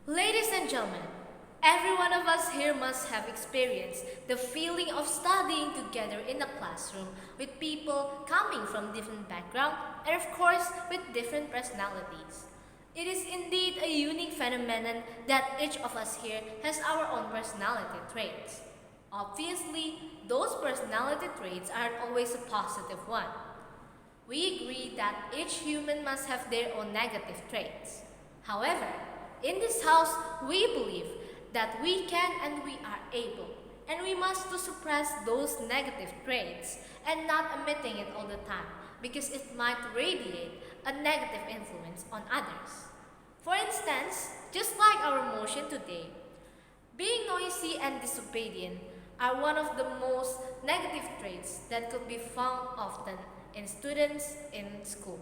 Ladies and gentlemen, every one of us here must have experienced the feeling of studying together in a classroom with people coming from different backgrounds and of course with different personalities. It is indeed a unique phenomenon that each of us here has our own personality traits. Obviously, those personality traits aren't always a positive one. We agree that each human must have their own negative traits. However, in this house, we believe that we can and we are able, and we must to suppress those negative traits and not admitting it all the time because it might radiate a negative influence on others. For instance, just like our motion today, being noisy and disobedient are one of the most negative traits that could be found often in students in school.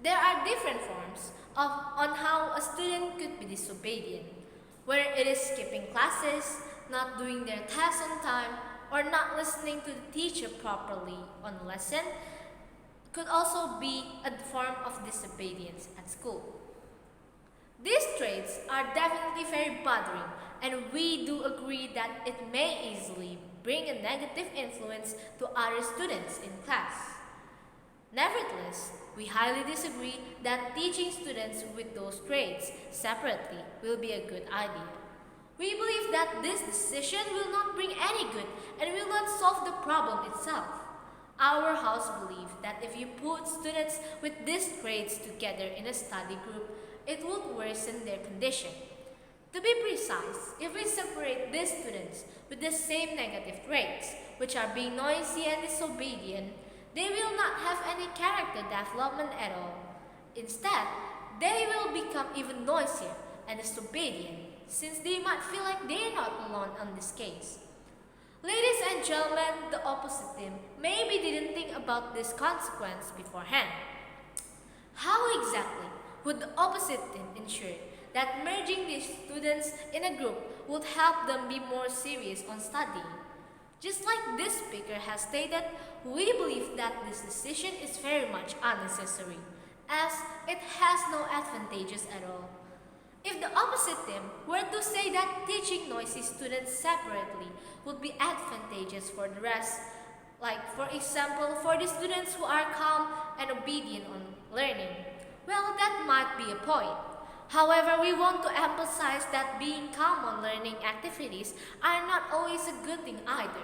There are different forms on how a student could be disobedient, whether it is skipping classes, not doing their tasks on time, or not listening to the teacher properly on a lesson, could also be a form of disobedience at school. These traits are definitely very bothering, and we do agree that it may easily bring a negative influence to other students in class. Nevertheless, we highly disagree that teaching students with those traits separately will be a good idea. We believe that this decision will not bring any good and will not solve the problem itself. Our house believes that if you put students with these traits together in a study group, it would worsen their condition. To be precise, if we separate these students with the same negative traits, which are being noisy and disobedient, they will not have any character development at all. Instead, they will become even noisier and disobedient since they might feel like they are not alone on this case. Ladies and gentlemen, the opposite team maybe didn't think about this consequence beforehand. How exactly would the opposite team ensure that merging these students in a group would help them be more serious on studying? Just like this speaker has stated, we believe that this decision is very much unnecessary, as it has no advantages at all. If the opposite team were to say that teaching noisy students separately would be advantageous for the rest, like for example, for the students who are calm and obedient on learning, well, that might be a point. However, we want to emphasize that being calm on learning activities are not always a good thing either.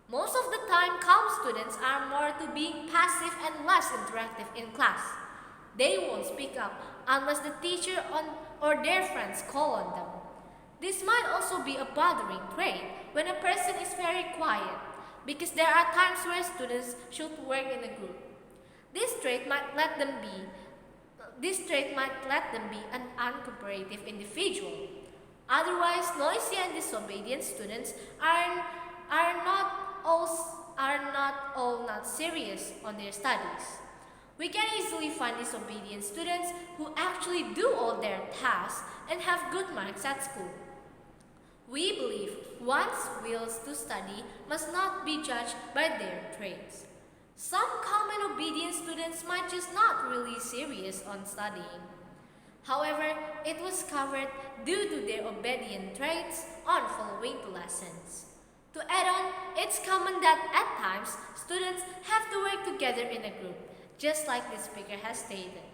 Most of the time, calm students are more to being passive and less interactive in class. They won't speak up unless the teacher or their friends call on them. This might also be a bothering trait when a person is very quiet, because there are times where students should work in a group. This trait might let them be an uncooperative individual. Otherwise, noisy and disobedient students are not all not serious on their studies. We can easily find disobedient students who actually do all their tasks and have good marks at school. We believe one's wills to study must not be judged by their traits. Some calm and obedient students might just not really serious on studying. However, it was covered due to their obedient traits on following the lessons. To add on, it's common that at times students have to work together in a group, just like the speaker has stated.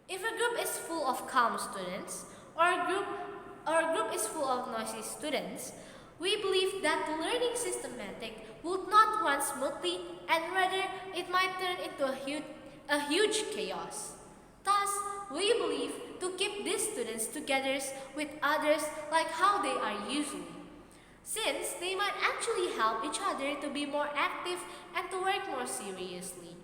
If a group is full of calm students or a group is full of noisy students, we believe that the learning systematic would not run smoothly and rather it might turn into a huge chaos. Thus, we believe to keep these students together with others like how they are usually, since they might actually help each other to be more active and to work more seriously.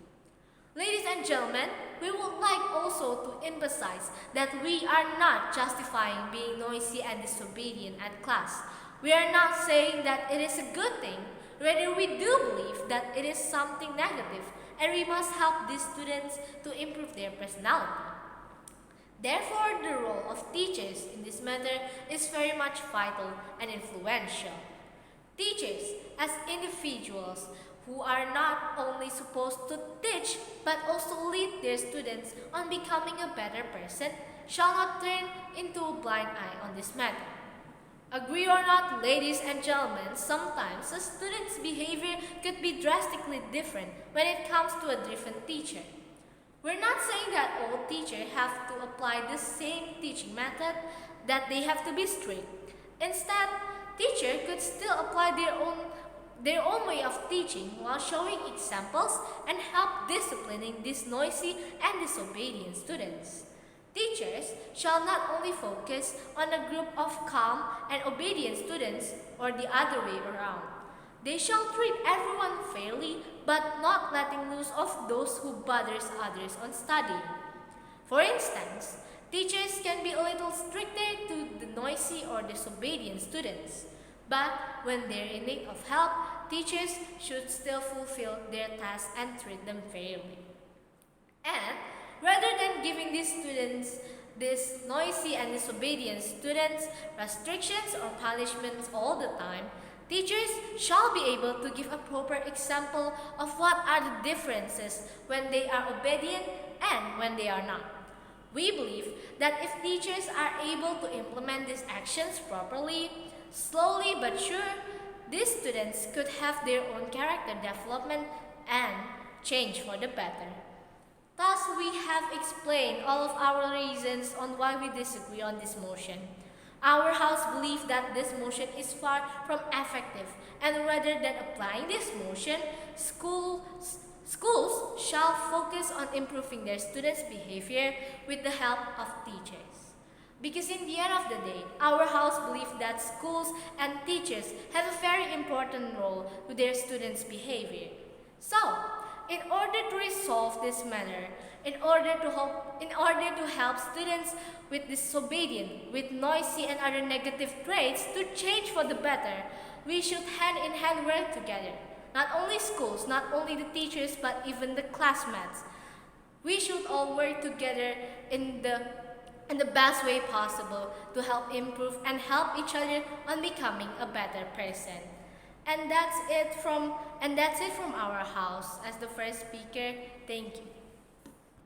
Ladies and gentlemen, we would like also to emphasize that we are not justifying being noisy and disobedient at class. We are not saying that it is a good thing. Rather, we do believe that it is something negative and we must help these students to improve their personality. Therefore, the role of teachers in this matter is very much vital and influential. Teachers, as individuals who are not only supposed to teach but also lead their students on becoming a better person, shall not turn into a blind eye on this matter. Agree or not, ladies and gentlemen, sometimes a student's behavior could be drastically different when it comes to a different teacher. We're not saying that all teachers have to apply the same teaching method, that they have to be strict. Instead, teachers could still apply their own way of teaching while showing examples and help disciplining these noisy and disobedient students. Teachers shall not only focus on a group of calm and obedient students or the other way around. They shall treat everyone fairly but not letting loose of those who bothers others on studying. For instance, teachers can be a little stricter to the noisy or disobedient students. But when they're in need of help, teachers should still fulfill their task and treat them fairly. And rather than giving these noisy and disobedient students, restrictions or punishments all the time, teachers shall be able to give a proper example of what are the differences when they are obedient and when they are not. We believe that if teachers are able to implement these actions properly, slowly but sure, these students could have their own character development and change for the better. Thus, we have explained all of our reasons on why we disagree on this motion. Our house believes that this motion is far from effective, and rather than applying this motion, schools shall focus on improving their students' behavior with the help of teachers. Because in the end of the day, our house believes that schools and teachers have a very important role to their students' behavior. So, in order to resolve this matter, in order to help students with disobedient, with noisy and other negative traits to change for the better, we should hand in hand work together. Not only schools, not only the teachers, but even the classmates. We should all work together in the best way possible to help improve and help each other on becoming a better person. And that's it from our house. As the first speaker, thank you.